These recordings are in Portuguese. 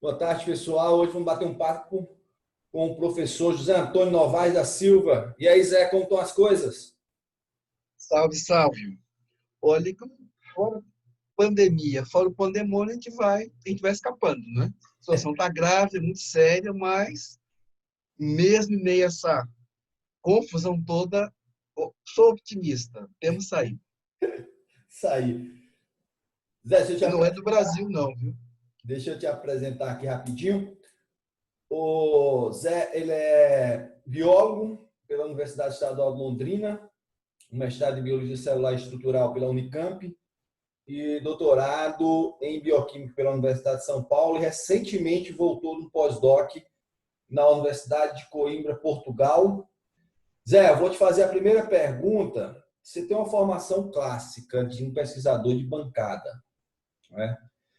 Boa tarde, pessoal. Hoje vamos bater um papo com o professor José Antônio Novaes da Silva. E aí, Zé, como estão as coisas? Salve, salve. Olha, que fora pandemia, fora o pandemônio, a gente vai escapando, né? A situação está grave, é muito séria, mas mesmo em meio a essa confusão toda, sou otimista, temos saído. Isso aí. Zé, E não é do Brasil, não, viu? deixa eu te apresentar aqui rapidinho. O Zé, ele é biólogo pela Universidade Estadual de Londrina, mestrado em Biologia Celular e Estrutural pela Unicamp e doutorado em Bioquímica pela Universidade de São Paulo e recentemente voltou no pós-doc na Universidade de Coimbra, Portugal. Zé, eu vou te fazer a primeira pergunta. Você tem uma formação clássica de um pesquisador de bancada, né?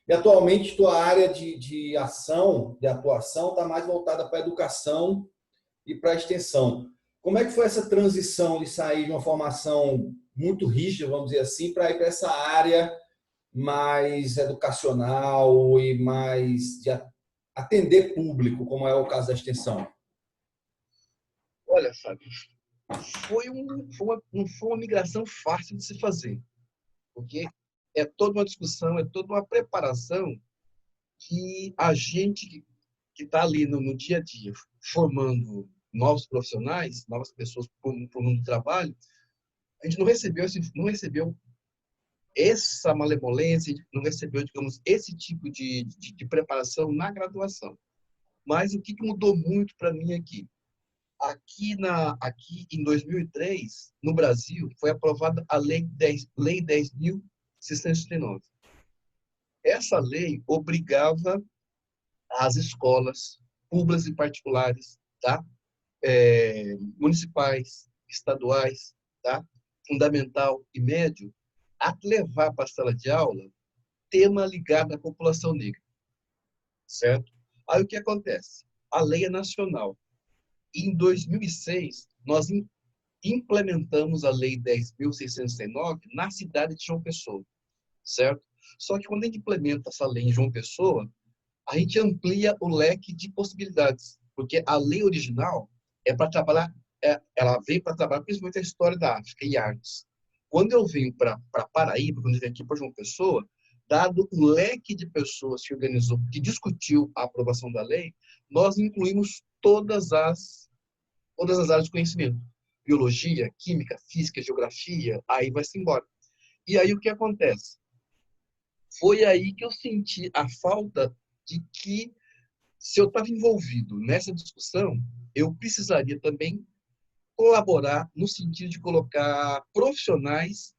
E atualmente tua área de ação, de atuação, está mais voltada para a educação e para a extensão. Como é que foi essa transição de sair de uma formação muito rígida, vamos dizer assim, para ir para essa área mais educacional e mais de atender público, como é o caso da extensão? Olha, Fábio, não foi uma migração fácil de se fazer, porque é toda uma discussão, é toda uma preparação que a gente que está ali no dia a dia, formando novos profissionais, novas pessoas para o mundo do trabalho, a gente não recebeu essa malemolência, não recebeu, digamos, esse tipo de preparação na graduação. Mas o que mudou muito para mim aqui? Aqui em 2003, no Brasil, foi aprovada a Lei 10.639. Essa lei obrigava as escolas públicas e particulares, tá? Municipais, estaduais, tá? Fundamental e médio, a levar para a sala de aula tema ligado à população negra, certo? Aí o que acontece? A lei é nacional. E em 2006, nós implementamos a Lei 10.609 na cidade de João Pessoa, certo? Só que quando a gente implementa essa lei em João Pessoa, a gente amplia o leque de possibilidades, porque a lei original é para trabalhar, ela veio para trabalhar principalmente a história da África e artes. Quando eu venho para Paraíba, quando eu venho aqui para João Pessoa, dado o leque de pessoas que organizou, que discutiu a aprovação da lei, nós incluímos todas as áreas de conhecimento. Biologia, química, física, geografia, aí vai-se embora. E aí o que acontece? Foi aí que eu senti a falta de que, se eu estava envolvido nessa discussão, eu precisaria também colaborar no sentido de colocar profissionais,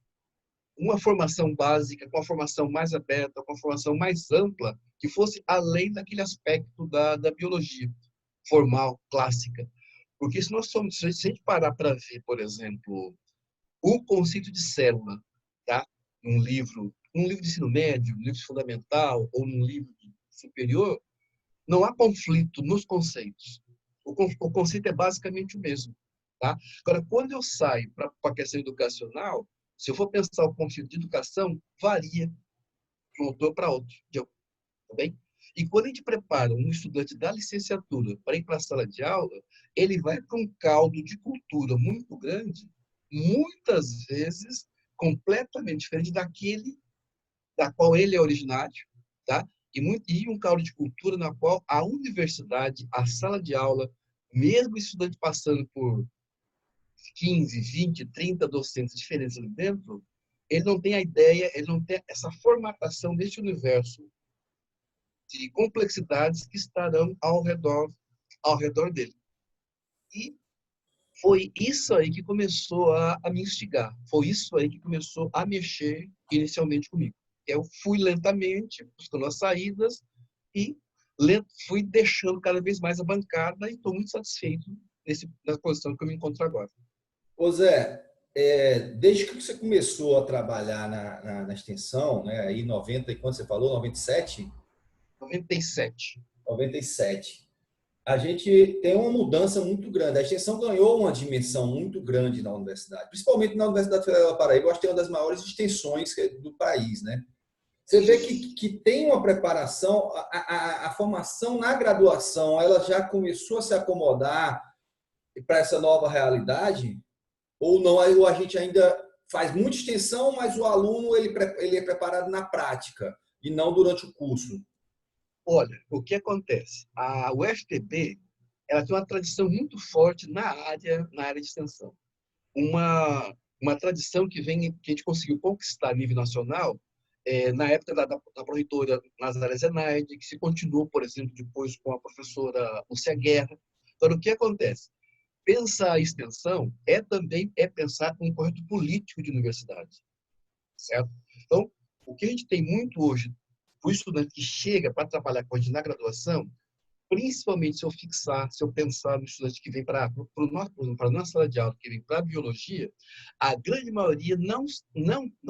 uma formação básica, com uma formação mais aberta, com uma formação mais ampla, que fosse além daquele aspecto da biologia formal, clássica. Porque se a gente parar para ver, por exemplo, o conceito de célula, tá? Um livro de ensino médio, um livro fundamental ou um livro superior, não há conflito nos conceitos. O conceito é basicamente o mesmo, tá? Agora, quando eu saio para a questão educacional, se eu for pensar o conceito de educação, varia de um autor para outro, tá bem? E quando a gente prepara um estudante da licenciatura para ir para a sala de aula, ele vai para um caldo de cultura muito grande, muitas vezes completamente diferente daquele da qual ele é originário, tá? E um caldo de cultura na qual a universidade, a sala de aula, mesmo o estudante passando por 15, 20, 30 docentes diferentes ali dentro, ele não tem a ideia, ele não tem essa formatação deste universo de complexidades que estarão ao redor dele. E foi isso aí que começou a me instigar. Foi isso aí que começou a mexer inicialmente comigo. Eu fui lentamente buscando as saídas e fui deixando cada vez mais a bancada e estou muito satisfeito nessa posição que eu me encontro agora. Ô Zé, desde que você começou a trabalhar na extensão, né, aí 90, quando você falou, 97? 97. 97. A gente tem uma mudança muito grande. A extensão ganhou uma dimensão muito grande na universidade, principalmente na Universidade Federal da Paraíba. Eu acho que é uma das maiores extensões do país, né? Você vê que tem uma preparação, a formação na graduação, ela já começou a se acomodar para essa nova realidade? Ou não, ou a gente ainda faz muita extensão, mas o aluno ele é preparado na prática e não durante o curso? Olha, o que acontece? A UFPB, ela tem uma tradição muito forte na área de extensão. Uma tradição que a gente conseguiu conquistar a nível nacional na época da pró-reitora Nazaré Zenaide, que se continuou, por exemplo, depois com a professora Lúcia Guerra. Então, o que acontece? Pensar a extensão também pensar um projeto político de universidade, certo? Então, o que a gente tem muito hoje, o estudante que chega para trabalhar com a gente na graduação, principalmente se eu pensar no estudante que vem para a nossa sala de aula, que vem para a biologia, a grande maioria não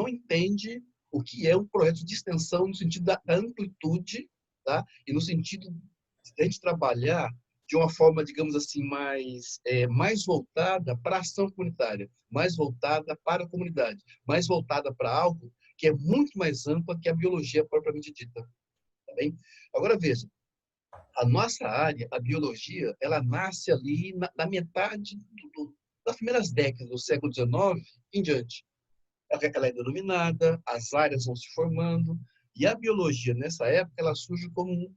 entende o que é um projeto de extensão no sentido da amplitude, tá? E no sentido de a gente trabalhar de uma forma, digamos assim, mais voltada para a ação comunitária, mais voltada para a comunidade, mais voltada para algo que é muito mais ampla que a biologia propriamente dita. Tá bem? Agora, veja, a nossa área, a biologia, ela nasce ali na metade das primeiras décadas do século XIX em diante. Ela é denominada, as áreas vão se formando, e a biologia, nessa época, ela surge como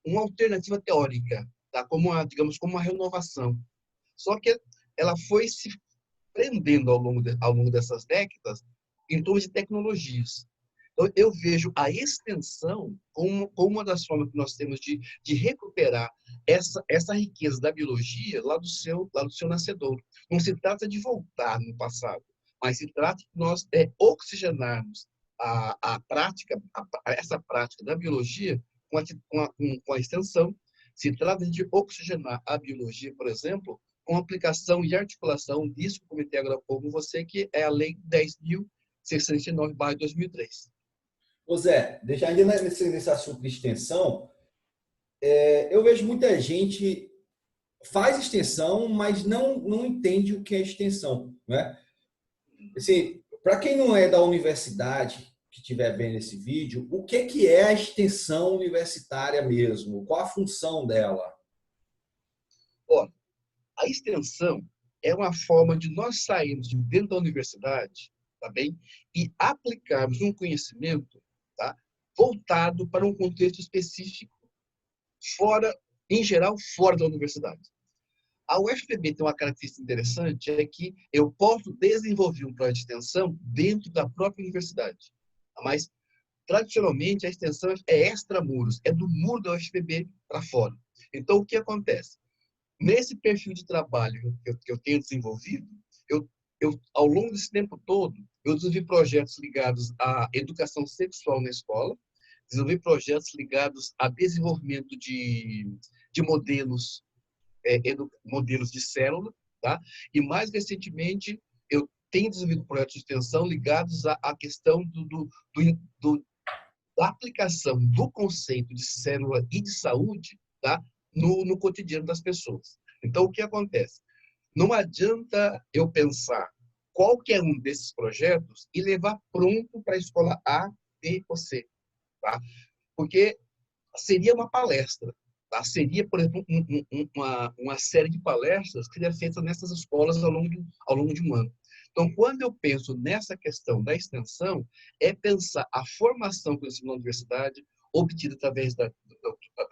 uma alternativa teórica, tá? Digamos, como uma renovação. Só que ela foi se prendendo ao longo dessas décadas em torno de tecnologias. Então, eu vejo a extensão como uma das formas que nós temos de recuperar essa riqueza da biologia lá do seu nascedor. Não se trata de voltar no passado, mas se trata de nós oxigenarmos essa prática da biologia com a extensão. Se trata de oxigenar a biologia, por exemplo, com aplicação e articulação disso que eu comentei agora há pouco com você, que é a Lei 10.609/2003. Ô Zé, deixar ainda nesse assunto de extensão, eu vejo muita gente faz extensão, mas não entende o que é extensão, né? Assim, para quem não é da universidade, que estiver vendo esse vídeo, o que é a extensão universitária mesmo? Qual a função dela? Ó, a extensão é uma forma de nós sairmos de dentro da universidade, tá bem? E aplicarmos um conhecimento, tá? Voltado para um contexto específico, em geral, fora da universidade. A UFPB tem uma característica interessante, é que eu posso desenvolver um projeto de extensão dentro da própria universidade. Mas, tradicionalmente, a extensão é extramuros, é do muro da UFPB para fora. Então, o que acontece? Nesse perfil de trabalho que eu tenho desenvolvido, ao longo desse tempo todo, eu desenvolvi projetos ligados à educação sexual na escola, desenvolvi projetos ligados a desenvolvimento de modelos de célula, tá? E mais recentemente eu tenho desenvolvido projetos de extensão ligados à questão da aplicação do conceito de célula e de saúde, tá? No cotidiano das pessoas. Então, o que acontece? Não adianta eu pensar qualquer um desses projetos e levar pronto para a escola A, B ou C, tá? Porque seria uma palestra, tá? Seria, por exemplo, uma série de palestras que seria feita nessas escolas ao longo de um ano. Então, quando eu penso nessa questão da extensão, é pensar a formação que eu ensino na universidade, obtida através da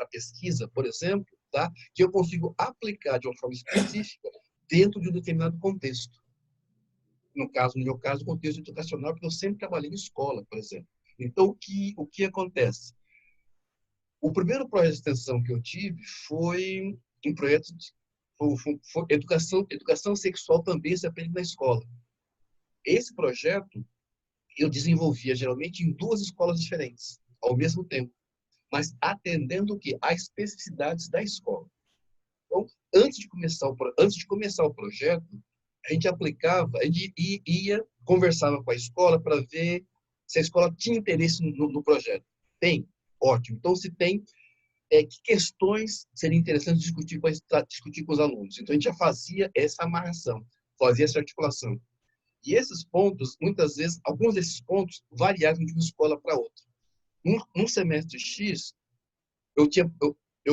pesquisa, por exemplo, tá? Que eu consigo aplicar de uma forma específica dentro de um determinado contexto. No meu caso, o contexto educacional, porque eu sempre trabalhei em escola, por exemplo. Então, o que acontece? O primeiro projeto de extensão que eu tive foi um projeto de foi educação sexual também se aprende na escola. Esse projeto eu desenvolvia geralmente em duas escolas diferentes, ao mesmo tempo, mas atendendo o quê? Às especificidades da escola. Então, antes de começar o projeto, a gente conversava com a escola para ver se a escola tinha interesse no projeto. Tem? Ótimo. Então, se tem, que questões seriam interessantes discutir com os alunos. Então, a gente já fazia essa amarração, fazia essa articulação. E esses pontos, muitas vezes, alguns desses pontos variavam de uma escola para outra. num semestre X, eu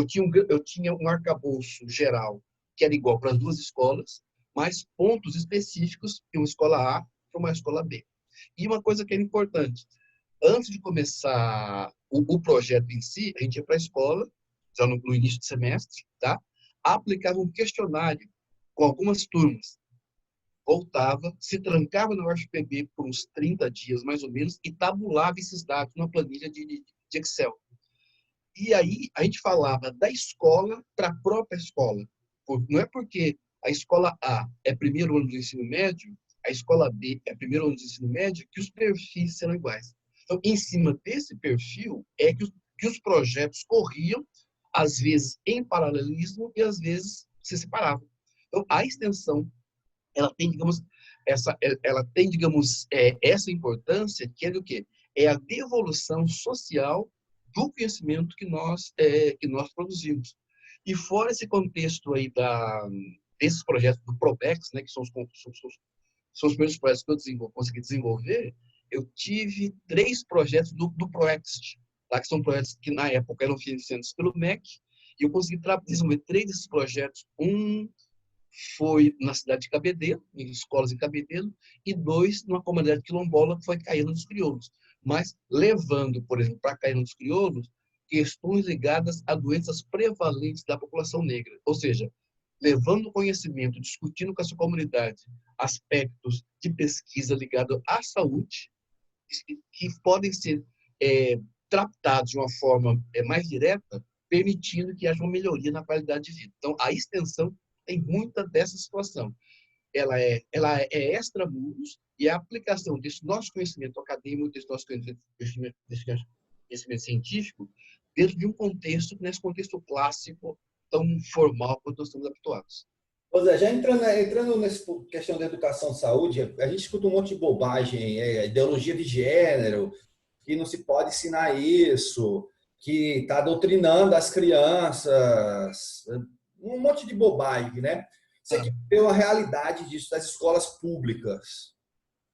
tinha um arcabouço geral que era igual para as duas escolas, mas pontos específicos de uma escola A para uma escola B. E uma coisa que era importante, antes de começar o projeto em si, a gente ia para a escola, já no início do semestre, tá? Aplicava um questionário com algumas turmas, voltava, se trancava no UFPB por uns 30 dias, mais ou menos, e tabulava esses dados numa planilha de Excel. E aí a gente falava da escola para a própria escola. Não é porque a escola A é primeiro ano do ensino médio, a escola B é primeiro ano do ensino médio, que os perfis serão iguais. Então, em cima desse perfil, é que os projetos corriam, às vezes em paralelismo e às vezes se separavam. Então, a extensão, ela tem, digamos, essa importância, que é do quê? É a devolução social do conhecimento que nós produzimos. E fora esse contexto aí desses projetos do Probex, né, que são os primeiros projetos que eu consegui desenvolver, eu tive 3 projetos do Proext, tá, que são projetos que na época eram financiados pelo MEC, e eu consegui desenvolver 3 desses projetos. Um foi na cidade de Cabedelo, em escolas em Cabedelo, e 2 numa comunidade quilombola, que foi Caiana dos Crioulos. Mas levando, por exemplo, para Caiana dos Crioulos, questões ligadas a doenças prevalentes da população negra. Ou seja, levando conhecimento, discutindo com a sua comunidade aspectos de pesquisa ligados à saúde, que podem ser tratados de uma forma mais direta, permitindo que haja uma melhoria na qualidade de vida. Então, a extensão tem muita dessa situação. Ela é extramuros, e a aplicação desse nosso conhecimento acadêmico, desse nosso conhecimento científico, dentro de um contexto, nesse contexto clássico, tão formal quanto nós estamos habituados. Ô Zé, já entrando nessa questão da educação e saúde, a gente escuta um monte de bobagem, ideologia de gênero, que não se pode ensinar isso, que está doutrinando as crianças, um monte de bobagem, né? Você que vê a realidade disso das escolas públicas.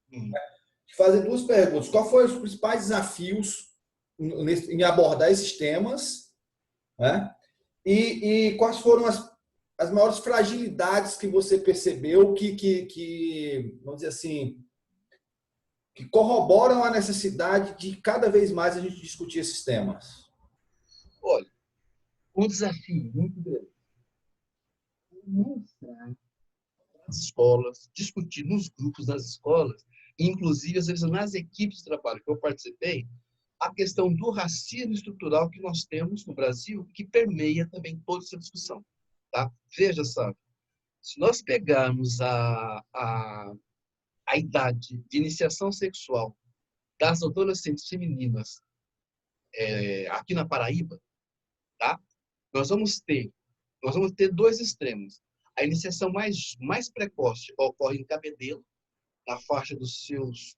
Te fazer 2 perguntas. Qual foram os principais desafios em abordar esses temas, né? E quais foram as maiores fragilidades que você percebeu que, vamos dizer assim, que corroboram a necessidade de cada vez mais a gente discutir esses temas? Olha, um desafio muito grande. Mostrar nas escolas, discutir nos grupos das escolas, inclusive, às vezes, nas equipes de trabalho que eu participei, a questão do racismo estrutural que nós temos no Brasil, que permeia também toda essa discussão. Tá? Veja, sabe, se nós pegarmos a idade de iniciação sexual das adolescentes femininas aqui na Paraíba, tá? nós vamos ter nós vamos ter 2 extremos. A iniciação mais precoce ocorre em Cabedelo, na faixa dos seus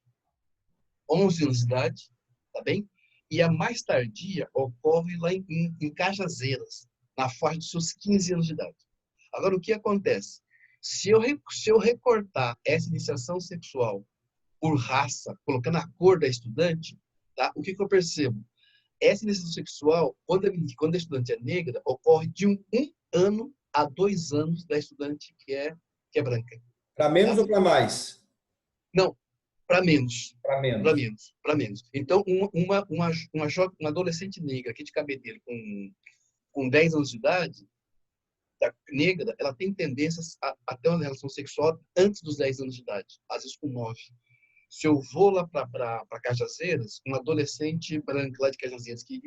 11 anos de idade, tá bem? E a mais tardia ocorre lá em Cajazeiras, na faixa dos seus 15 anos de idade. Agora, o que acontece? Se eu recortar essa iniciação sexual por raça, colocando a cor da estudante, tá? O que eu percebo? Essa iniciação sexual, quando a estudante é negra, ocorre de um ano a 2 anos da estudante que é branca. Para menos Tá? ou para mais? Não, para menos. Para menos. Para menos. Então, uma adolescente negra aqui de Cabedelo, com 10 anos de idade, negra, ela tem tendências a ter uma relação sexual antes dos 10 anos de idade, às vezes com 9. Se eu vou lá para Cajazeiras, uma adolescente branca lá de Cajazeiras que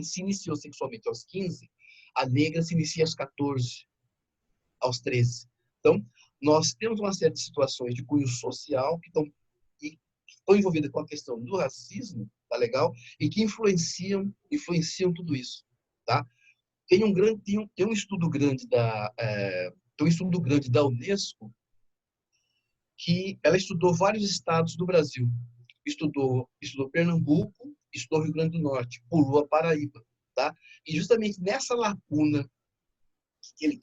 se iniciou sexualmente aos 15, a negra se inicia aos 14, aos 13. Então, nós temos uma série de situações de cunho social que estão envolvidas com a questão do racismo, tá legal? E que influenciam tudo isso, tá? Tem um estudo grande da Unesco, que ela estudou vários estados do Brasil. Estudou Pernambuco, estudou Rio Grande do Norte, pulou a Paraíba, tá? E justamente nessa lacuna ele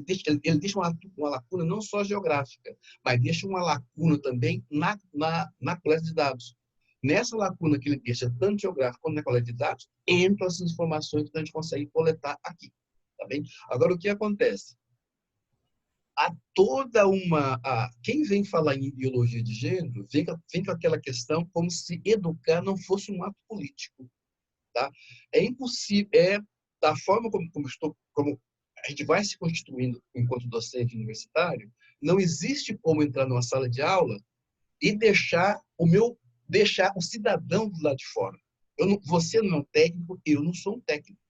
deixa uma lacuna não só geográfica, mas deixa uma lacuna também na coleta de dados. nessa lacuna que ele deixa, tanto geográfica quanto na coleta de dados, entram essas informações que a gente consegue coletar aqui. Tá bem? Agora, o que acontece? Há toda uma... quem vem falar em ideologia de gênero vem com aquela questão como se educar não fosse um ato político. Tá? É impossível, da forma como a gente vai se constituindo enquanto docente universitário, não existe como entrar numa sala de aula e deixar o cidadão do lado de fora. Você não é um técnico, eu não sou um técnico.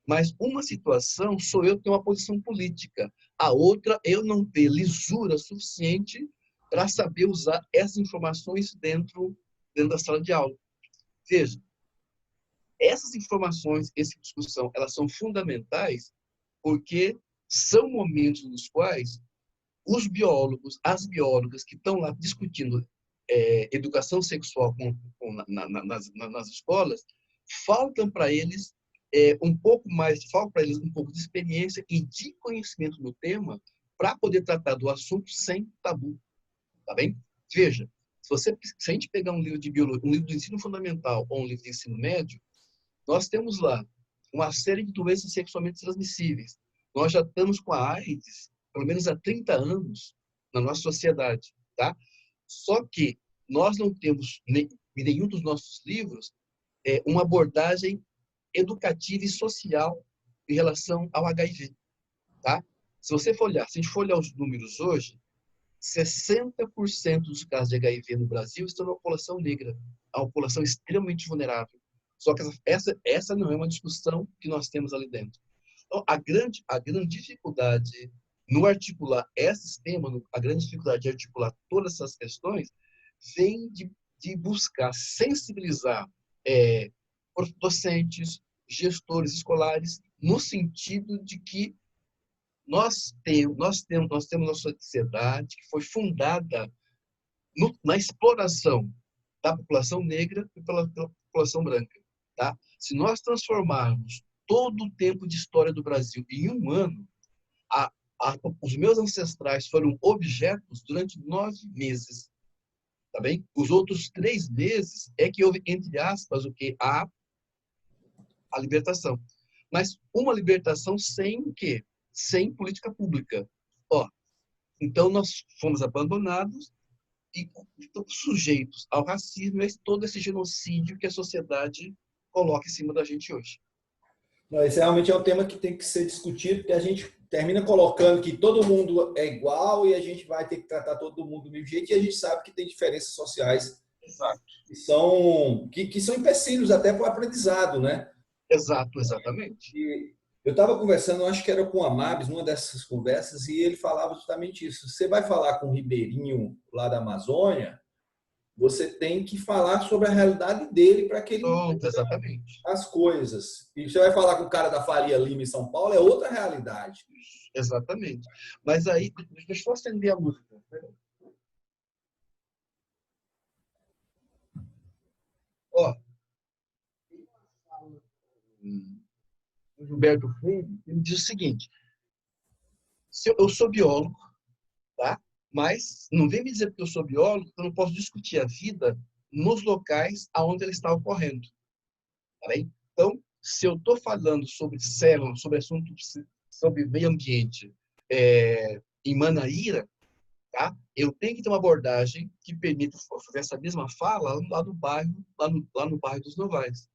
Mas uma situação sou eu ter uma posição política, a outra eu não ter lisura suficiente para saber usar essas informações dentro da sala de aula. Veja, essas informações, essa discussão, elas são fundamentais porque são momentos nos quais os biólogos, as biólogas que estão lá discutindo educação sexual nas escolas, faltam para eles falta para eles um pouco de experiência e de conhecimento no tema para poder tratar do assunto sem tabu, tá bem? Veja, se a gente pegar um livro de biologia, um livro do ensino fundamental ou um livro de ensino médio, nós temos lá uma série de doenças sexualmente transmissíveis. Nós já estamos com a AIDS, pelo menos há 30 anos, na nossa sociedade, tá? Só que nós não temos, em nenhum dos nossos livros, uma abordagem educativa e social em relação ao HIV, tá? Se a gente for olhar os números hoje, 60% dos casos de HIV no Brasil estão na população negra, a população extremamente vulnerável. Só que essa não é uma discussão que nós temos ali dentro. Então, a grande dificuldade no articular esses temas, a grande dificuldade de articular todas essas questões, vem de buscar sensibilizar docentes, gestores escolares, no sentido de que nós temos uma sociedade que foi fundada na exploração da população negra e pela população branca. Tá? Se nós transformarmos todo o tempo de história do Brasil em um ano, os meus ancestrais foram objetos durante 9 meses. Tá bem? Os outros 3 meses é que houve, entre aspas, a libertação. Mas uma libertação sem o quê? Sem política pública. Então, nós fomos abandonados e sujeitos ao racismo e todo esse genocídio que a sociedade coloca em cima da gente hoje. Não, esse realmente é um tema que tem que ser discutido, porque a gente termina colocando que todo mundo é igual e a gente vai ter que tratar todo mundo do mesmo jeito, e a gente sabe que tem diferenças sociais. Exato. Que são empecilhos até para o aprendizado, né? Exato, exatamente. E eu estava conversando, acho que era com o Amabis, numa dessas conversas, e ele falava justamente isso. Você vai falar com o ribeirinho lá da Amazônia, você tem que falar sobre a realidade dele para que ele entenda as coisas. E você vai falar com o cara da Faria Lima em São Paulo, é outra realidade. Exatamente. Mas aí, deixa eu acender a música. O Gilberto Freire, ele diz o seguinte: eu sou biólogo, tá? Mas não vem me dizer que eu sou biólogo, que eu não posso discutir a vida nos locais aonde ela está ocorrendo. Tá bem? Então, se eu estou falando sobre célula, sobre assuntos, sobre meio ambiente em Manaíra, tá? Eu tenho que ter uma abordagem que permita fazer essa mesma fala lá no bairro dos Novais.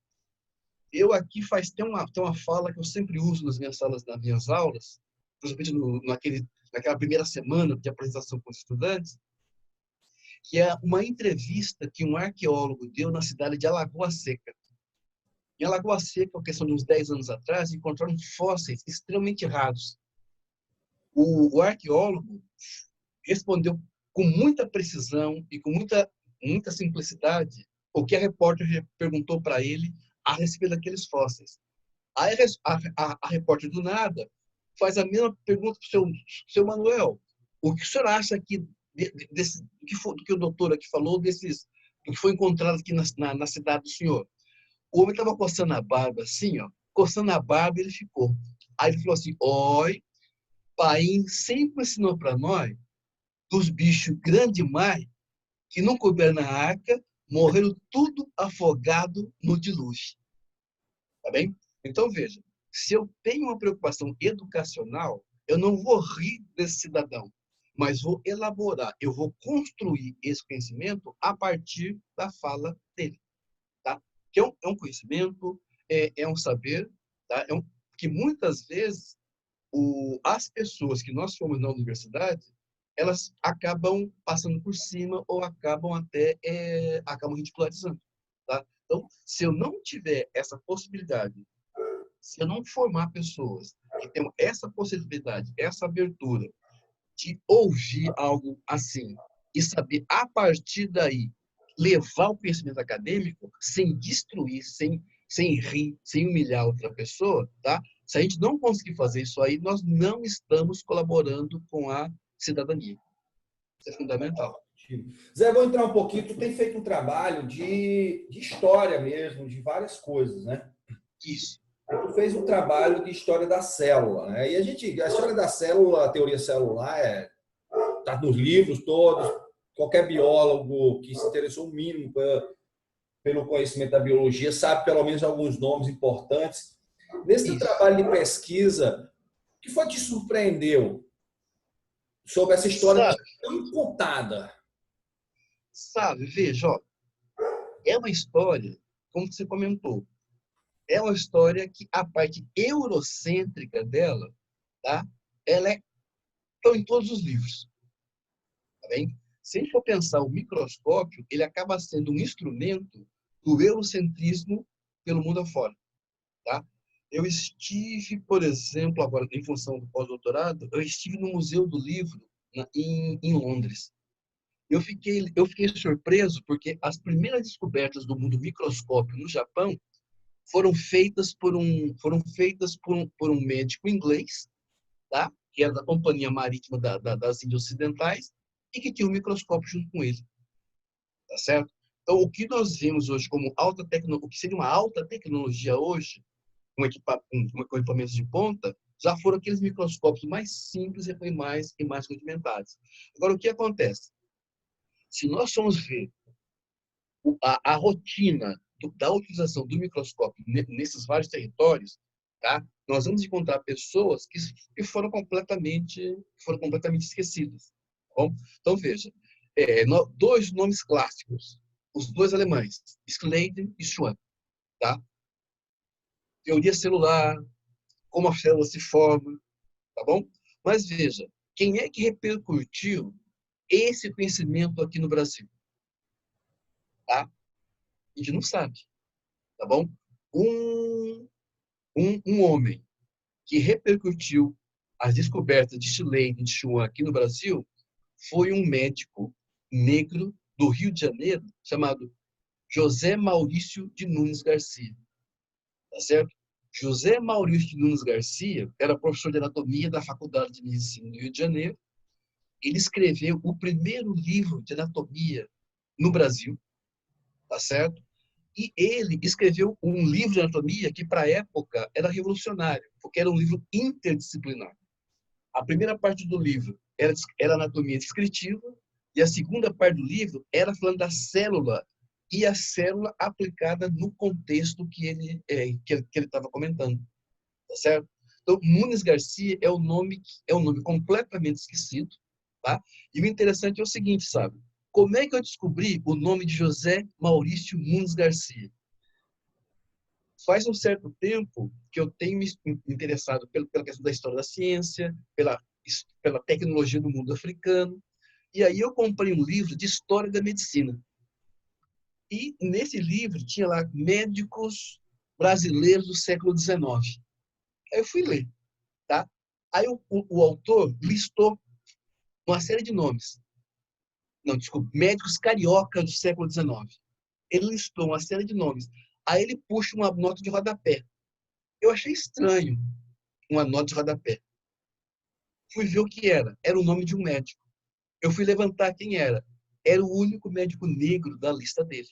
Eu aqui tem uma fala que eu sempre uso nas minhas aulas, principalmente naquela primeira semana de apresentação com os estudantes, que é uma entrevista que um arqueólogo deu na cidade de Alagoa Seca. Em Alagoa Seca, a questão de uns 10 anos atrás, encontraram fósseis extremamente raros. O arqueólogo respondeu com muita precisão e com muita simplicidade o que a repórter perguntou para ele a respeito daqueles fósseis. Aí a repórter, do nada, faz a mesma pergunta para o seu Manuel. O que o senhor acha aqui do que o doutor aqui falou do que foi encontrado aqui na cidade do senhor? O homem estava coçando a barba assim, coçando a barba, ele ficou. Aí ele falou assim: oi, pai sempre ensinou para nós dos bichos grandes demais que não couberam na arca morreram tudo afogado no dilúvio. Tá bem? Então, veja, se eu tenho uma preocupação educacional, eu não vou rir desse cidadão, mas vou elaborar, eu vou construir esse conhecimento a partir da fala dele. Tá? Que é um conhecimento, é um saber, tá? Que muitas vezes as pessoas que nós fomos na universidade, elas acabam passando por cima ou acabam ridicularizando. Tá? Então, se eu não tiver essa possibilidade, se eu não formar pessoas que tenham essa possibilidade, essa abertura de ouvir algo assim e saber, a partir daí, levar o conhecimento acadêmico sem destruir, sem rir, sem humilhar outra pessoa, tá? Se a gente não conseguir fazer isso aí, nós não estamos colaborando com a cidadania. Isso é fundamental. Zé, vou entrar um pouquinho. Tu tem feito um trabalho de história mesmo, de várias coisas, né? Isso. Tu fez um trabalho de história da célula, né? E a história da célula, a teoria celular, tá nos livros todos. Qualquer biólogo que se interessou o mínimo pelo conhecimento da biologia sabe pelo menos alguns nomes importantes. Nesse teu Isso. trabalho de pesquisa, o que foi que te surpreendeu sobre essa história que Sabe, é tão contada? veja, ó, é uma história, como você comentou, é uma história que a parte eurocêntrica dela, tá? Ela estão em todos os livros, tá bem? Se a gente for pensar o microscópio, ele acaba sendo um instrumento do eurocentrismo pelo mundo afora, tá? Eu estive, por exemplo, agora em função do pós-doutorado, eu estive no Museu do Livro em Londres. Eu fiquei surpreso porque as primeiras descobertas do mundo microscópio no Japão foram feitas por um médico inglês, tá? Que era da Companhia Marítima das Índias Ocidentais e que tinha um microscópio junto com ele, tá certo? Então, o que nós vemos hoje como o que seria uma alta tecnologia hoje, com equipamentos de ponta, já foram aqueles microscópios mais simples e mais rudimentares. Agora, o que acontece? Se nós formos ver a rotina da utilização do microscópio nesses vários territórios, tá? Nós vamos encontrar pessoas que foram completamente esquecidas. Tá bom? Então, veja, dois nomes clássicos, os dois alemães, Schleiden e Schwann. Tá? Teoria celular, como a célula se forma, tá bom? Mas veja, quem é que repercutiu esse conhecimento aqui no Brasil? Tá? A gente não sabe, tá bom? Um homem que repercutiu as descobertas de Schleiden e de Schwann aqui no Brasil foi um médico negro do Rio de Janeiro chamado José Maurício de Nunes Garcia. Tá certo? José Maurício de Nunes Garcia era professor de anatomia da Faculdade de Medicina do Rio de Janeiro. Ele escreveu o primeiro livro de anatomia no Brasil, tá certo? E ele escreveu um livro de anatomia que, para a época, era revolucionário, porque era um livro interdisciplinar. A primeira parte do livro era anatomia descritiva, e a segunda parte do livro era falando da célula, e a célula aplicada no contexto que ele estava comentando. Tá certo? Então, Nunes Garcia é um nome completamente esquecido, tá? E o interessante é o seguinte, sabe? Como é que eu descobri o nome de José Maurício Nunes Garcia? Faz um certo tempo que eu tenho me interessado pela questão da história da ciência, pela tecnologia do mundo africano, e aí eu comprei um livro de história da medicina. E nesse livro tinha lá médicos brasileiros do século XIX. Aí eu fui ler, tá? Aí o autor listou uma série de nomes. Não, desculpa, médicos cariocas do século XIX. Ele listou uma série de nomes. Aí ele puxa uma nota de rodapé. Eu achei estranho uma nota de rodapé. Fui ver o que era. Era o nome de um médico. Eu fui levantar quem era. Era o único médico negro da lista dele.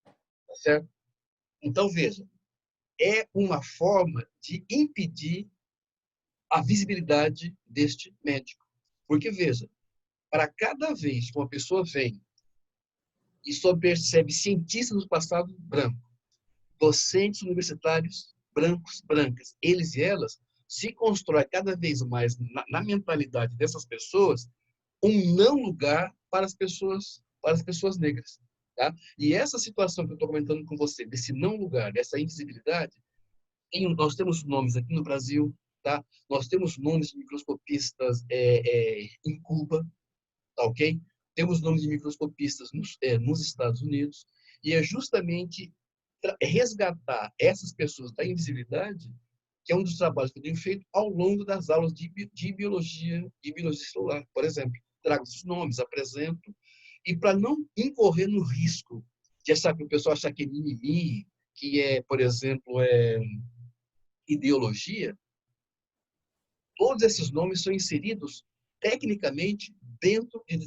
Tá certo? Então, veja, é uma forma de impedir a visibilidade deste médico. Porque, veja, para cada vez que uma pessoa vem e só percebe cientistas do passado branco, docentes universitários brancos, brancas, eles e elas, se constrói cada vez mais na mentalidade dessas pessoas um não lugar para as pessoas negras, tá? E essa situação que eu estou comentando com você, desse não lugar, dessa invisibilidade, nós temos nomes aqui no Brasil, tá? Nós temos nomes de microscopistas em Cuba, tá ok? Temos nomes de microscopistas nos Estados Unidos, e é justamente resgatar essas pessoas da invisibilidade que é um dos trabalhos que eu tenho feito ao longo das aulas de biologia celular, por exemplo. Trago os nomes, apresento, e para não incorrer no risco de achar que o pessoal achar que é mimimi, que é, por exemplo, ideologia, todos esses nomes são inseridos tecnicamente dentro de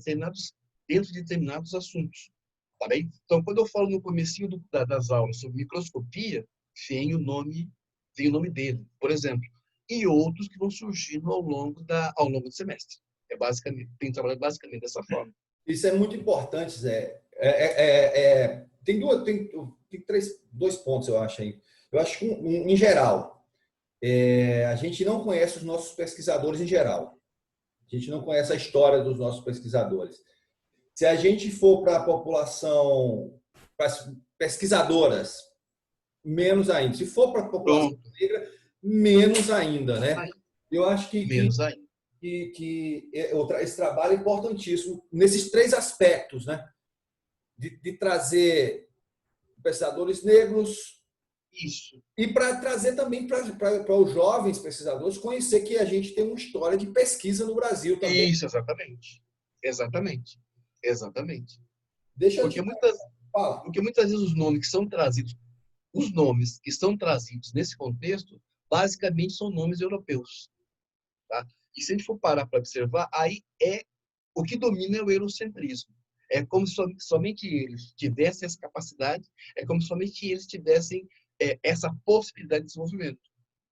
determinados assuntos. Tá bem? Então, quando eu falo no comecinho das aulas sobre microscopia, vem o nome dele, por exemplo, e outros que vão surgindo ao longo do semestre. Tem trabalhado basicamente dessa forma. Isso é muito importante, Zé. Tem dois pontos, eu acho aí. Eu acho que, em geral, a gente não conhece os nossos pesquisadores em geral. A gente não conhece a história dos nossos pesquisadores. Se a gente for para a população, para as pesquisadoras, menos ainda. Se for para a população negra, menos ainda, né? Eu acho menos ainda. Esse trabalho é importantíssimo nesses três aspectos, né? De trazer pesquisadores negros. Isso. E para trazer também para os jovens pesquisadores conhecer que a gente tem uma história de pesquisa no Brasil também. Isso, exatamente. Exatamente. Exatamente. Porque muitas vezes os nomes que são trazidos nesse contexto, basicamente são nomes europeus. Tá? E se a gente for parar para observar, aí o que domina é o eurocentrismo. É como se somente eles tivessem essa capacidade, é como se somente eles tivessem essa possibilidade de desenvolvimento.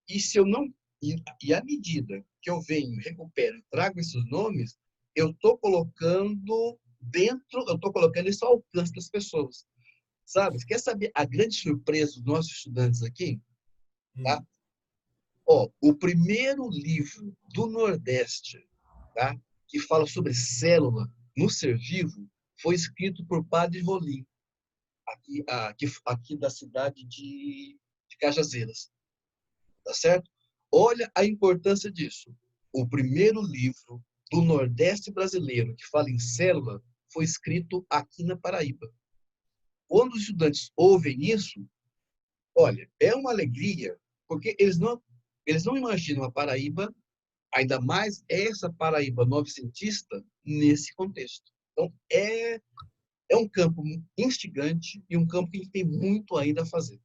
E se eu não e à medida que eu venho, recupero, trago esses nomes, eu estou colocando isso ao alcance das pessoas. Sabe? Você quer saber a grande surpresa dos nossos estudantes aqui? Tá? O primeiro livro do Nordeste, tá? Que fala sobre célula no ser vivo, foi escrito por Padre Rolim, aqui da cidade de Cajazeiras. Tá certo? Olha a importância disso. O primeiro livro do Nordeste brasileiro que fala em célula foi escrito aqui na Paraíba. Quando os estudantes ouvem isso, olha, é uma alegria, porque eles não imaginam a Paraíba, ainda mais essa Paraíba novecentista, nesse contexto. Então, é um campo instigante e um campo que a gente tem muito ainda a fazer.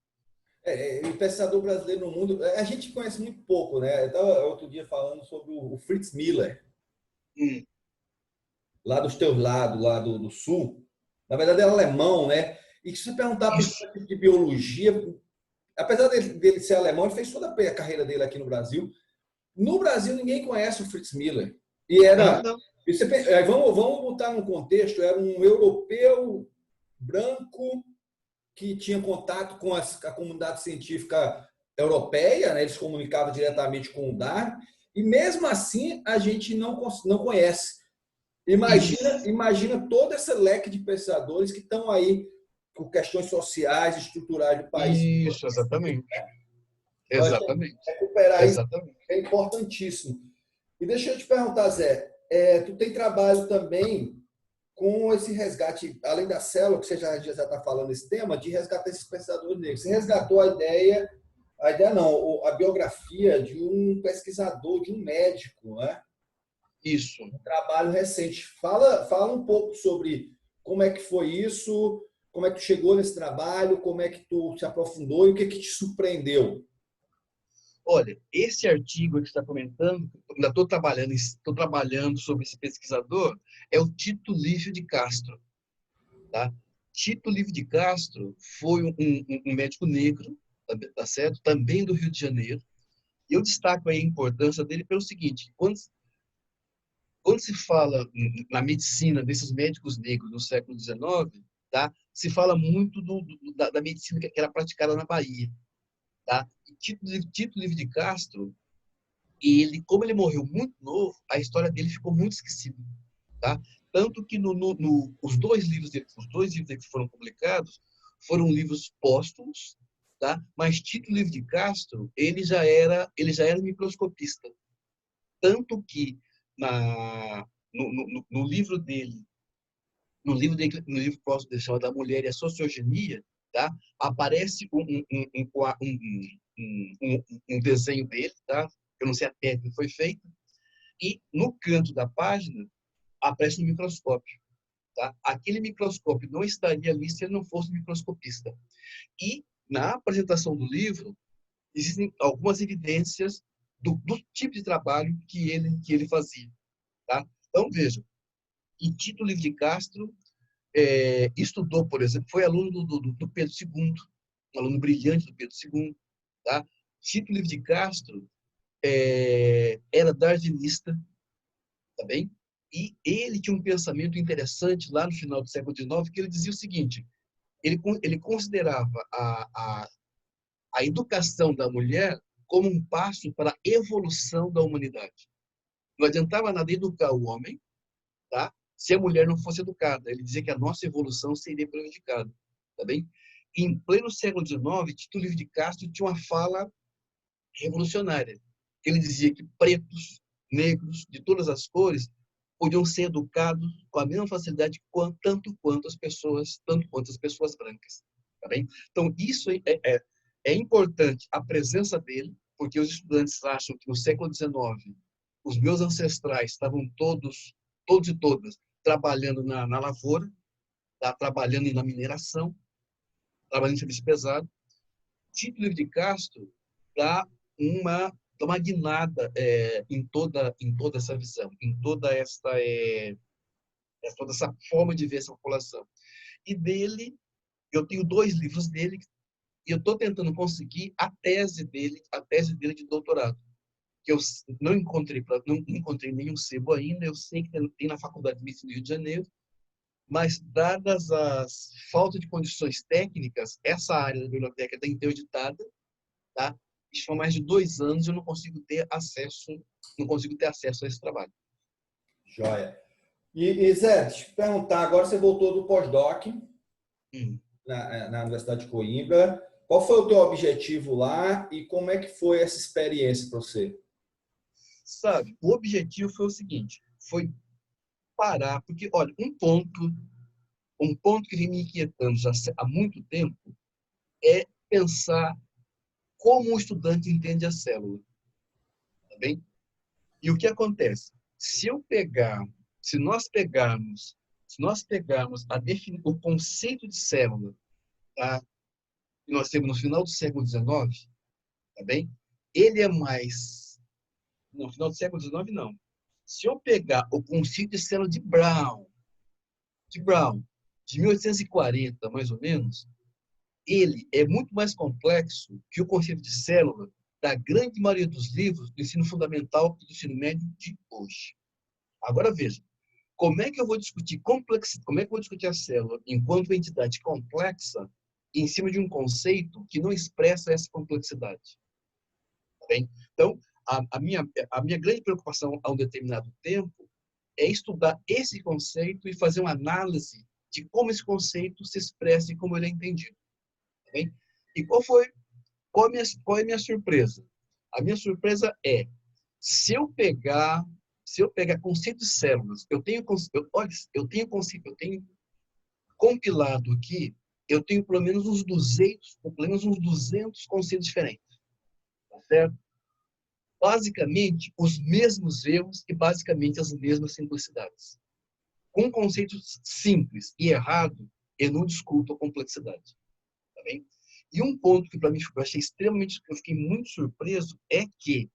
O pesquisador brasileiro no mundo, a gente conhece muito pouco, né? Eu estava outro dia falando sobre o Fritz Miller, lá dos teus lados, lá do sul. Na verdade, é alemão, né? E se você perguntar para o de biologia, apesar dele ser alemão, ele fez toda a carreira dele aqui no Brasil. No Brasil, ninguém conhece o Fritz Miller. E era. Vamos botar no contexto: era um europeu branco que tinha contato com a comunidade científica europeia, né? Eles comunicavam diretamente com o Darwin, e mesmo assim a gente não conhece. Imagina todo esse leque de pesquisadores que estão aí com questões sociais, estruturais do país. Isso, exatamente. Exatamente. Recuperar isso é importantíssimo. E deixa eu te perguntar, Zé, tu tem trabalho também com esse resgate, além da célula, que você já está falando esse tema, de resgatar esses pesquisadores negros. Você resgatou a biografia de um pesquisador, de um médico, né? Isso. Um trabalho recente. Fala um pouco sobre como é que foi isso, como é que tu chegou nesse trabalho, como é que tu se aprofundou e o que te surpreendeu. Olha, esse artigo que você está comentando, ainda estou trabalhando sobre esse pesquisador, é o Tito Lívio de Castro. Tá? Tito Lívio de Castro foi um médico negro, tá certo? Também do Rio de Janeiro. E eu destaco aí a importância dele pelo seguinte: quando se fala na medicina desses médicos negros no século XIX, tá? Se fala muito da medicina que era praticada na Bahia, tá? E Tito Livre de Castro, ele, como ele morreu muito novo, a história dele ficou muito esquecida, tá? Tanto que os dois livros dele, que foram publicados foram livros póstumos, tá? Mas Tito Livre de Castro, ele já era microscopista, tanto que no livro dele, no livro próximo dele, chamado A Mulher e a Sociogenia, tá? Aparece um desenho dele, tá? Eu não sei a técnica que foi feita, e no canto da página aparece um microscópio, tá? Aquele microscópio não estaria ali se ele não fosse microscopista. E na apresentação do livro existem algumas evidências do tipo de trabalho que ele fazia, tá? Então veja, e Tito Livre de Castro estudou, por exemplo, foi aluno do Pedro II, um aluno brilhante do Pedro II, tá? Tito Livre de Castro era darwinista, tá bem? E ele tinha um pensamento interessante lá no final do século XIX, que ele dizia o seguinte: ele considerava a educação da mulher como um passo para a evolução da humanidade. Não adiantava nada educar o homem, tá? Se a mulher não fosse educada. Ele dizia que a nossa evolução seria prejudicada, tá bem? Em pleno século XIX, Tito Livre de Castro tinha uma fala revolucionária. Ele dizia que pretos, negros, de todas as cores, podiam ser educados com a mesma facilidade tanto quanto as pessoas brancas, tá bem? Então isso é importante, a presença dele, porque os estudantes acham que no século XIX os meus ancestrais estavam todos e todas trabalhando na lavoura, tá? Trabalhando na mineração, trabalhando em serviço pesado. Tito Livre de Castro dá uma guinada em toda essa visão, em toda essa forma de ver essa população. E dele, eu tenho 2 livros dele e eu estou tentando conseguir a tese dele de doutorado, que eu não encontrei nenhum sebo ainda. Eu sei que tem na Faculdade de Medicina do Rio de Janeiro, mas dadas as falta de condições técnicas, essa área da biblioteca tem que ter editada, tá? Isso foi mais de 2 anos e eu não consigo ter acesso a esse trabalho. Joia. E Zé, deixa eu te perguntar, agora você voltou do pós-doc na Universidade de Coimbra. Qual foi o teu objetivo lá e como é que foi essa experiência para você? Sabe, o objetivo foi o seguinte, foi parar, porque, olha, um ponto que vem me inquietando já há muito tempo é pensar como o estudante entende a célula, tá bem? E o que acontece? Se nós pegarmos o conceito de célula, tá? Que nós temos no final do século XIX, tá bem? Ele é mais... No final do século XIX, não. Se eu pegar o conceito de célula de 1840, mais ou menos, ele é muito mais complexo que o conceito de célula da grande maioria dos livros do ensino fundamental e do ensino médio de hoje. Agora veja, como é que eu vou discutir a célula enquanto entidade complexa em cima de um conceito que não expressa essa complexidade? Tá bem? Então, a minha grande preocupação a um determinado tempo é estudar esse conceito e fazer uma análise de como esse conceito se expressa e como ele é entendido. Tá bem? E qual é a minha surpresa? A minha surpresa é, se eu pegar conceito de células, eu tenho compilado aqui, eu tenho pelo menos uns 200 conceitos diferentes, tá certo? Basicamente, os mesmos erros e basicamente as mesmas simplicidades. Com conceitos simples e errado, eu não discuto a complexidade, tá bem? E um ponto que para mim eu fiquei muito surpreso é que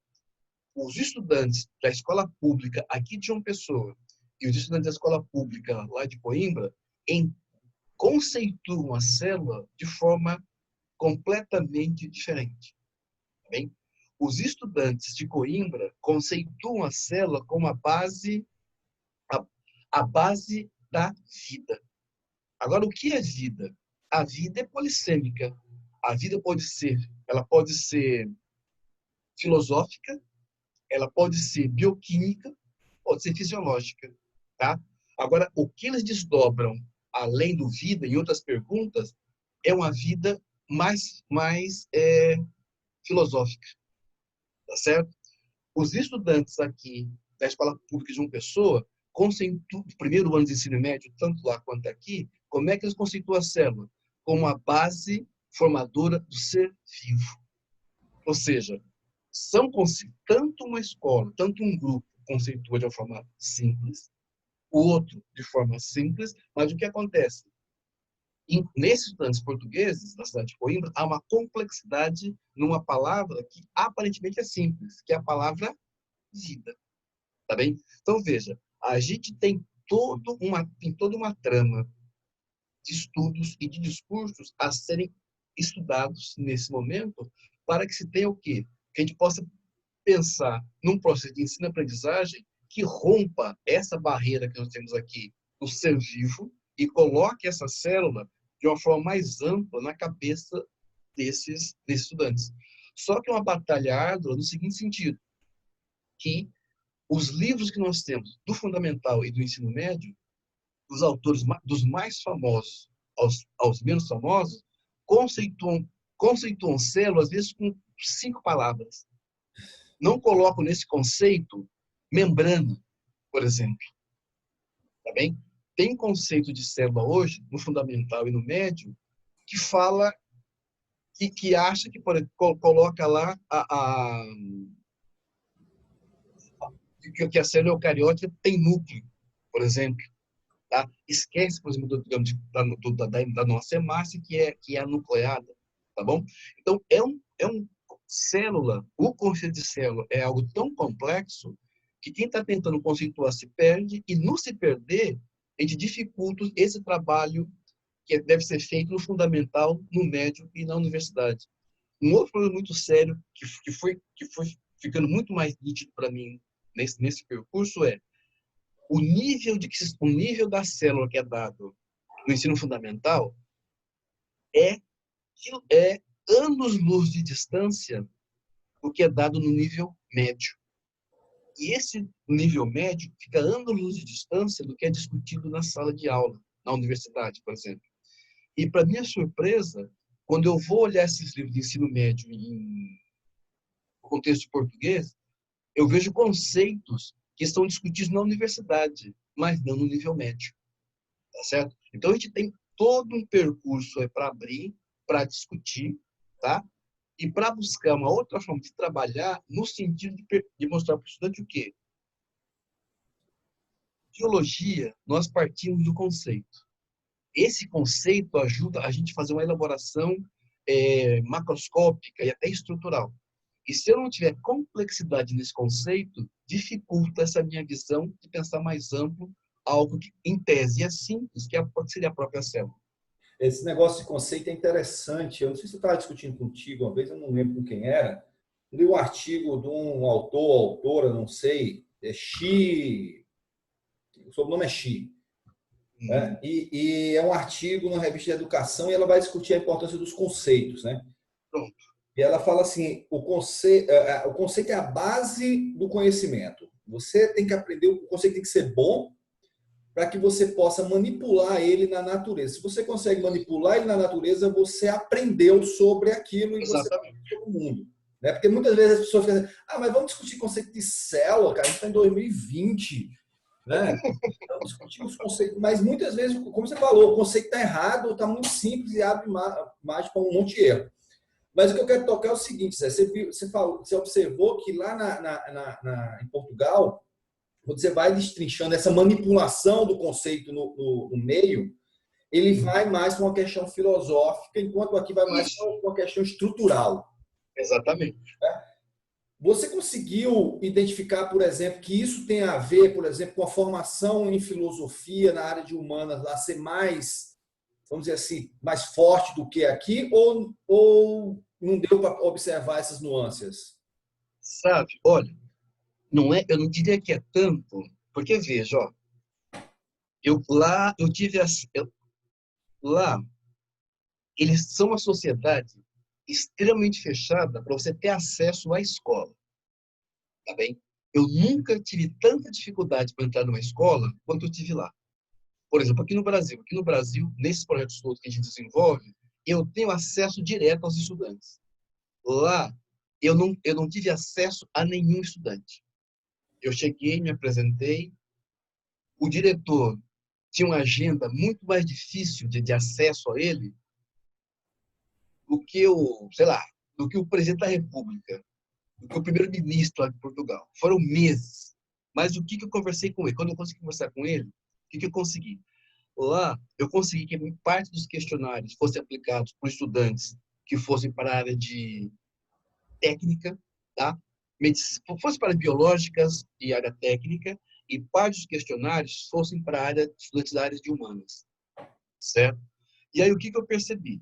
os estudantes da escola pública aqui de João Pessoa e os estudantes da escola pública lá de Coimbra conceituam a célula de forma completamente diferente. Tá bem? Os estudantes de Coimbra conceituam a célula como a base da vida. Agora, o que é vida? A vida é polissêmica. A vida ela pode ser filosófica, ela pode ser bioquímica, pode ser fisiológica, tá? Agora, o que eles desdobram além do vida e outras perguntas é uma vida mais filosófica, tá certo? Os estudantes aqui da Escola Pública de João Pessoa, primeiro ano de ensino médio, tanto lá quanto aqui, como é que eles conceituam a célula? Como a base formadora do ser vivo. Ou seja, tanto uma escola, tanto um grupo conceitua de uma forma simples, o outro de forma simples, mas o que acontece? Nesses estudantes portugueses, da cidade de Coimbra, há uma complexidade numa palavra que aparentemente é simples, que é a palavra vida. Tá bem? Então, veja, a gente tem toda uma trama de estudos e de discursos a serem estudados nesse momento para que se tenha o quê? Que a gente possa pensar num processo de ensino-aprendizagem que rompa essa barreira que nós temos aqui do ser vivo e coloque essa célula de uma forma mais ampla na cabeça desses estudantes. Só que é uma batalha árdua no seguinte sentido, que os livros que nós temos do fundamental e do ensino médio, os autores dos mais famosos aos menos famosos, conceituam célula, às vezes, com 5 palavras. Não colocam nesse conceito membrana, por exemplo. Tá bem? Tem conceito de célula hoje, no fundamental e no médio, que fala, que acha que coloca lá que a célula eucariótica tem núcleo, por exemplo. Tá? Esquece, por exemplo, da nossa hemácia, que é a nucleada. Tá bom? Então, célula, o conceito de célula é algo tão complexo que quem está tentando conceituar se perde, e no se perder, a gente dificulta esse trabalho que deve ser feito no fundamental, no médio e na universidade. Um outro problema muito sério, que foi ficando muito mais nítido para mim nesse percurso, é o nível da célula que é dado no ensino fundamental é anos-luz de distância do que é dado no nível médio. E esse nível médio fica anos-luz de distância do que é discutido na sala de aula, na universidade, por exemplo. E, para minha surpresa, quando eu vou olhar esses livros de ensino médio em contexto português, eu vejo conceitos que estão discutidos na universidade, mas não no nível médio. Tá certo? Então, a gente tem todo um percurso para abrir, para discutir, tá? E para buscar uma outra forma de trabalhar no sentido de mostrar para o estudante o quê? Biologia, nós partimos do conceito. Esse conceito ajuda a gente a fazer uma elaboração macroscópica e até estrutural. E se eu não tiver complexidade nesse conceito, dificulta essa minha visão de pensar mais amplo, algo que, em tese, é simples, que seria a própria célula. Esse negócio de conceito é interessante. Eu não sei se eu estava discutindo contigo uma vez, eu não lembro com quem era. Eu li um artigo de um autor, autora, não sei, o sobrenome é Xi. Né? E é um artigo na revista de educação e ela vai discutir a importância dos conceitos. Né? Pronto. E ela fala assim, o conceito é a base do conhecimento. Você tem que aprender, o conceito tem que ser bom para que você possa manipular ele na natureza. Se você consegue manipular ele na natureza, você aprendeu sobre aquilo e você aprendeu sobre o mundo. Né? Porque muitas vezes as pessoas ficam assim, mas vamos discutir conceito de célula, cara, a gente está em 2020. Né? Então, discutimos conceitos, mas muitas vezes, como você falou, o conceito está errado, está muito simples e abre margem para um monte de erro. Mas o que eu quero tocar é o seguinte, Zé, você observou que lá em Portugal, quando você vai destrinchando essa manipulação do conceito no meio, ele vai mais para uma questão filosófica, enquanto aqui vai mais para uma questão estrutural. Exatamente. Você conseguiu identificar, por exemplo, que isso tem a ver, por exemplo, com a formação em filosofia na área de humanas lá ser mais, vamos dizer assim, mais forte do que aqui, ou não deu para observar essas nuances? Sabe, olha, eu não diria que é tanto, porque veja, ó, eu tive Lá, eles são uma sociedade extremamente fechada para você ter acesso à escola, tá bem? Eu nunca tive tanta dificuldade para entrar numa escola quanto eu tive lá. Por exemplo, aqui no Brasil. Aqui no Brasil, nesses projetos todos que a gente desenvolve, eu tenho acesso direto aos estudantes. Lá, eu não tive acesso a nenhum estudante. Eu cheguei, me apresentei, o diretor tinha uma agenda muito mais difícil de acesso a ele do que sei lá, do que o presidente da República, do que o primeiro-ministro lá de Portugal. Foram meses. Mas o que eu conversei com ele? Quando eu consegui conversar com ele, o que eu consegui? Lá, eu consegui que parte dos questionários fossem aplicados por estudantes que fossem para a área de técnica, tá? Fosse para biológicas e área técnica, e parte dos questionários fossem para a área, estudantes da área de humanas, certo? E aí, o que eu percebi?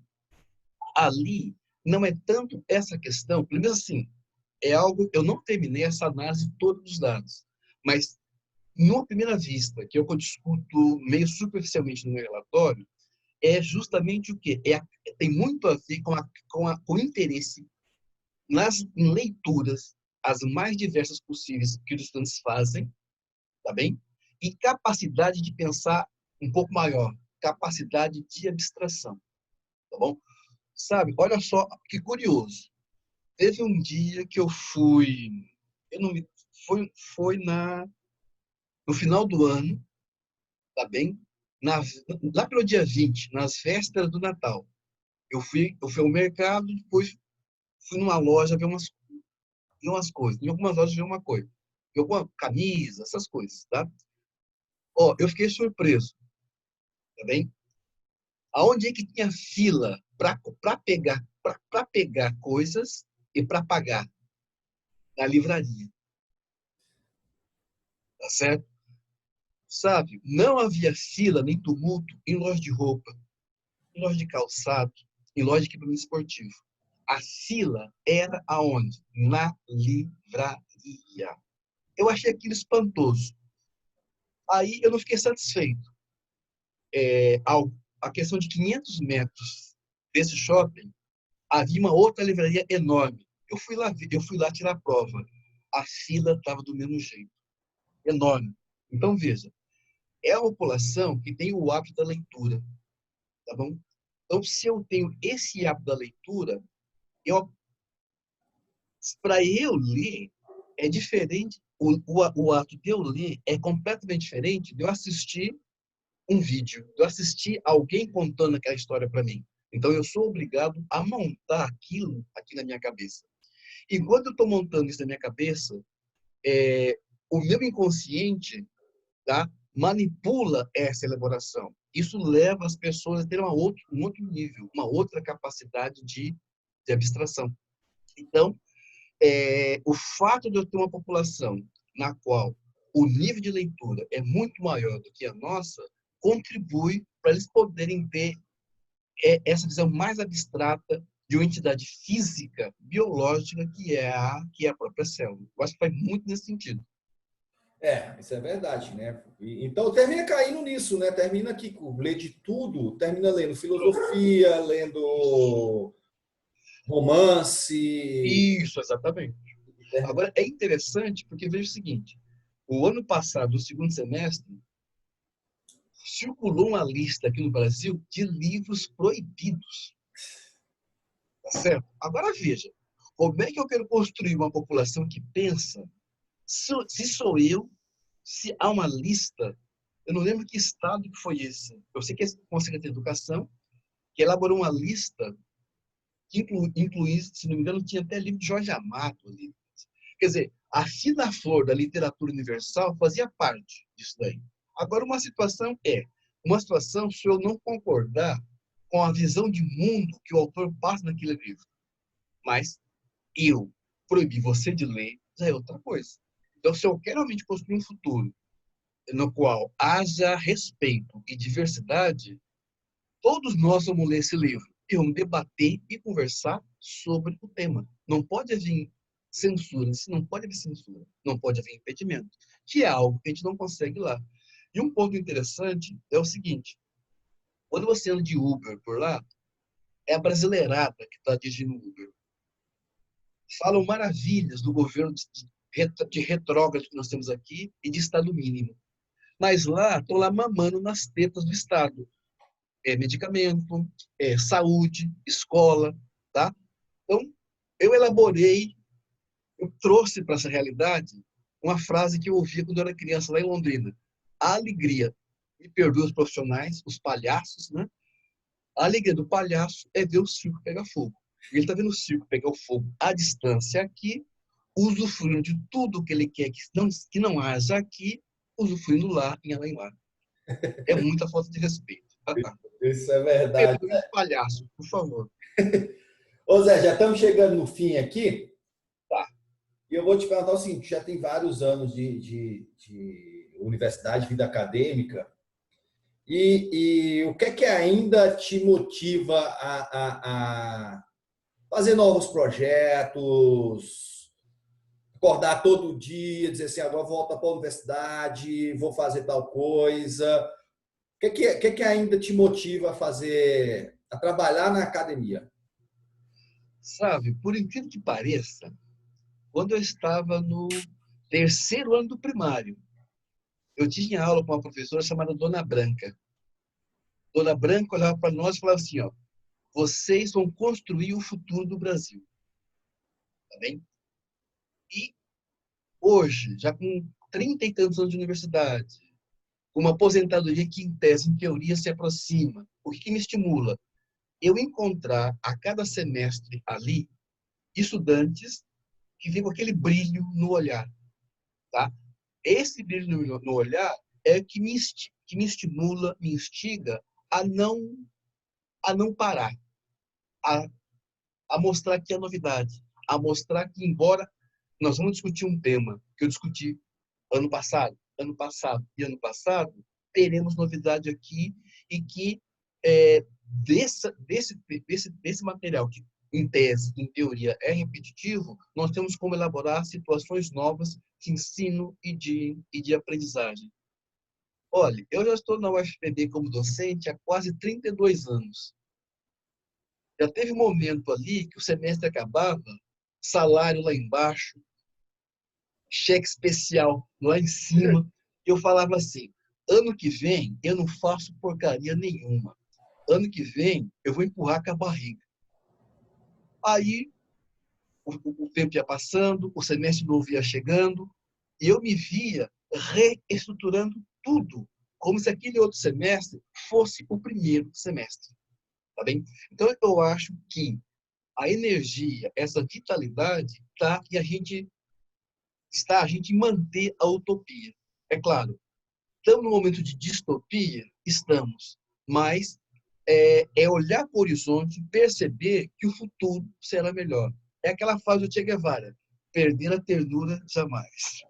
Ali, não é tanto essa questão, pelo menos assim, é algo, eu não terminei essa análise de todos os dados, mas, numa primeira vista, que eu discuto meio superficialmente no meu relatório, é justamente o quê? Tem muito a ver com o interesse em leituras, as mais diversas possíveis que os estudantes fazem, tá bem? E capacidade de pensar um pouco maior, capacidade de abstração, tá bom? Sabe, olha só que curioso. Teve um dia que eu fui, eu não me, foi no final do ano, tá bem? Na, Lá pelo dia 20, nas vésperas do Natal. Eu fui ao mercado, depois fui numa loja ver umas coisas. Em algumas lojas ver uma coisa. Ver alguma camisa, essas coisas, tá? Ó, eu fiquei surpreso, tá bem? Aonde é que tinha fila para pegar coisas e para pagar? Na livraria, tá certo? Sabe? Não havia fila nem tumulto em loja de roupa, em loja de calçado, em loja de equipamento esportivo. A fila era aonde? Na livraria. Eu achei aquilo espantoso. Aí eu não fiquei satisfeito. A questão de 500 metros desse shopping, havia uma outra livraria enorme. Eu fui lá tirar a prova. A fila estava do mesmo jeito, enorme. Então, veja, é a população que tem o hábito da leitura, tá bom? Então, se eu tenho esse hábito da leitura, para eu ler, é diferente. O ato de eu ler é completamente diferente de eu assistir um vídeo, de eu assistir alguém contando aquela história para mim. Então, eu sou obrigado a montar aquilo aqui na minha cabeça. Enquanto eu estou montando isso na minha cabeça, o meu inconsciente, tá, manipula essa elaboração. Isso leva as pessoas a ter um outro nível, uma outra capacidade de abstração. Então, o fato de eu ter uma população na qual o nível de leitura é muito maior do que a nossa, contribui para eles poderem ter essa visão mais abstrata de uma entidade física, biológica, que é a própria célula. Eu acho que faz muito nesse sentido. Isso é verdade, né? Então termina caindo nisso, né? Termina aqui, lê de tudo, termina lendo filosofia, lendo romance. Isso, exatamente. Agora, é interessante porque veja o seguinte, o ano passado, no segundo semestre, circulou uma lista aqui no Brasil de livros proibidos, tá certo? Agora veja, como é que eu quero construir uma população que pensa, se sou eu, se há uma lista, eu não lembro que estado que foi esse, eu sei que é o Conselho de Educação, que elaborou uma lista que inclui, se não me engano, tinha até livro de Jorge Amado ali. Quer dizer, a fina flor da literatura universal fazia parte disso daí. Agora, uma situação se eu não concordar com a visão de mundo que o autor passa naquele livro. Mas eu proibir você de ler já é outra coisa. Então, se eu quero realmente construir um futuro no qual haja respeito e diversidade, todos nós vamos ler esse livro e vamos debater e conversar sobre o tema. Não pode haver censura, não pode haver censura, não pode haver impedimento, que é algo que a gente não consegue lá. E um ponto interessante é o seguinte, Quando você anda de Uber por lá, é a brasileirada que está dirigindo o Uber. Falam maravilhas do governo de retrógrado que nós temos aqui e de Estado mínimo. Mas lá, estão lá mamando nas tetas do Estado. Medicamento, saúde, escola, tá? Então, eu elaborei, eu trouxe para essa realidade uma frase que eu ouvia quando eu era criança lá em Londrina. A alegria, me perdoe os profissionais, os palhaços, né? A alegria do palhaço é ver o circo pegar fogo. Ele está vendo o circo pegar o fogo à distância aqui, usufruindo de tudo que ele quer que não haja aqui, usufruindo lá em Aranhuá. É muita falta de respeito. Isso é verdade. Perdoe os palhaços, por favor. Ô Zé, já estamos chegando no fim aqui. Tá. E eu vou te perguntar o seguinte: já tem vários anos de universidade, vida acadêmica. E o que é que ainda te motiva a fazer novos projetos, acordar todo dia, dizer assim, agora volto para a universidade, vou fazer tal coisa? O que ainda te motiva a trabalhar na academia? Sabe, por incrível que pareça, quando eu estava no terceiro ano do primário, eu tinha aula com uma professora chamada Dona Branca. Dona Branca olhava para nós e falava assim, ó, vocês vão construir o futuro do Brasil. Tá bem? E hoje, já com 30 e tantos anos de universidade, com uma aposentadoria que, em tese, em teoria, se aproxima, o que me estimula? Eu encontrar a cada semestre ali estudantes que vêm com aquele brilho no olhar. Tá? Esse brilho no olhar é que me estimula, me instiga a não parar, a, a mostrar que é novidade, a mostrar que, embora nós vamos discutir um tema que eu discuti ano passado e ano passado, teremos novidade aqui e que desse material que, em tese, em teoria, é repetitivo, nós temos como elaborar situações novas de ensino e de aprendizagem. Olha, eu já estou na UFPB como docente há quase 32 anos. Já teve um momento ali que o semestre acabava, salário lá embaixo, cheque especial lá em cima. Eu falava assim, ano que vem eu não faço porcaria nenhuma. Ano que vem eu vou empurrar com a barriga. Aí o tempo ia passando, o semestre novo ia chegando, e eu me via reestruturando tudo, como se aquele outro semestre fosse o primeiro semestre. Tá bem? Então, eu acho que a energia, essa vitalidade, está a gente manter a utopia. É claro, estamos no momento de distopia? Estamos. Mas olhar para o horizonte, perceber que o futuro será melhor. É aquela frase do Che Guevara, perder a ternura jamais.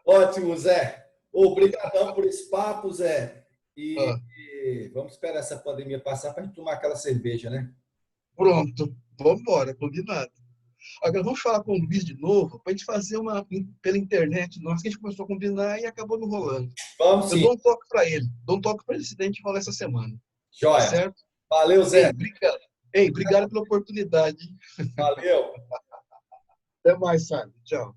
Ótimo, Zé. Obrigadão por esse papo, Zé. E vamos esperar essa pandemia passar para a gente tomar aquela cerveja, né? Pronto, vamos embora, combinado. Agora vamos falar com o Luiz de novo, para a gente fazer uma pela internet. Nossa, que a gente começou a combinar e acabou não rolando. Vamos Eu sim. dou um toque para ele. Dou um toque para ele, se a gente rolar essa semana. Tá Joia. certo? Valeu, Zé. Obrigado pela oportunidade. Valeu. Até mais, Sábio. Tchau.